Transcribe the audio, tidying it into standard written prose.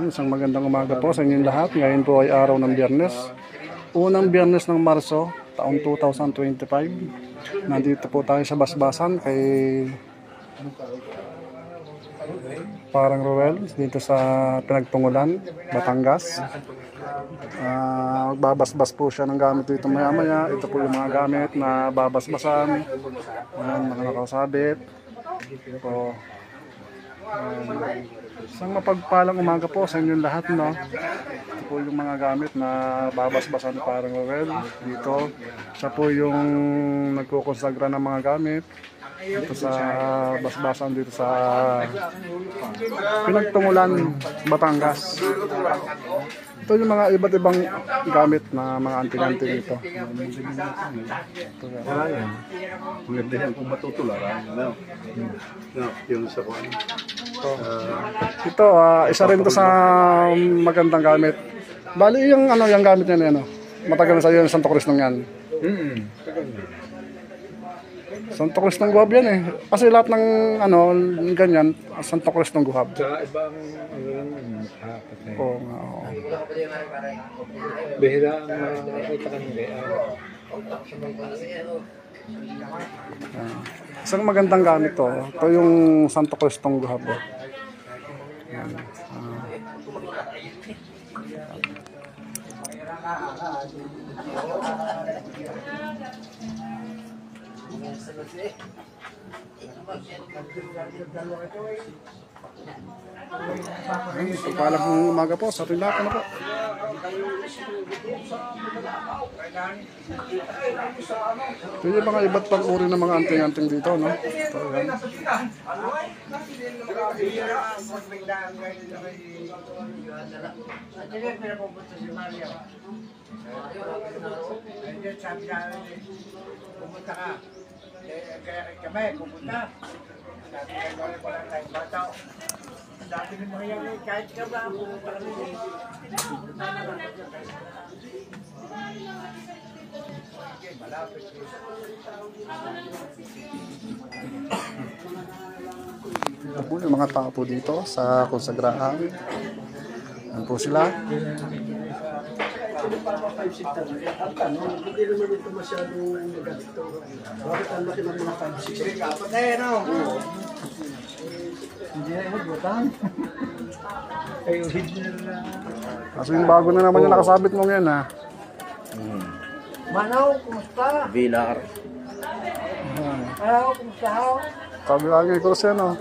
isang magandang umaga po sa inyong lahat. Ngayon po ay araw ng Biyernes. Unang Biyernes ng Marso, taong 2025. Nandito po tayo sa Basbasan kay Parang Ruel dito sa Pinagtungulan, Batangas. Magbabasbas po siya ng gamit dito maya-maya. Ito po yung mga gamit na babasbasan. Ayan, mga nakasabit. Ito po. Isang mapagpalang umaga po sa inyong lahat, no? Ito po yung mga gamit na babasbasan ni Parang Ruel dito. Siya po yung nagkukonsagra ng mga gamit dito sa basbasan dito sa Pinagtungulan, Batangas. Ito yung mga iba't ibang gamit na mga anting-anting dito. Maganda kung matutularan. Yung sa kuwan. Ito, isa rin to sa magandang gamit. Bali yung yung gamit niya ano. Matagal na sa iyo yung Santo Cristo yan. Santo Cristo ng Guhab yan eh. Kasi lahat ng ganyan, Santo Cristo ng Guhab. Sa ibang Oo nga, oo. bihira ang makita kanila. Isang magandang gamit to. Ito yung Santo Cristo ng Guhab. Yan. Ito pala kong umaga po sa Rilaka na po. Ito yung mga iba't pang uri ng mga anting-anting dito, no? Ito, yan. Pumunta ka. Kaya kami, pupunta. Dati na gawin ko lang tayong bata. Dati na mangyayari, kahit ka ba, pumunta ka rin. Malapit. Ito po yung mga tao po dito sa konsagrahan. Yan po sila. Para 5-6 ang tanong, hindi naman ito masyadong magalito. Bakit ang laki ng mga 5-6? Kapag na yan, no? Hindi na magbutan. Kayo original na. Kasi yung bago na naman yung nakasabit mo ngayon, ha? Manaw, kumusta? Vilar. Manaw, kumusta ho? Sabi lang ngayon ko siya, no?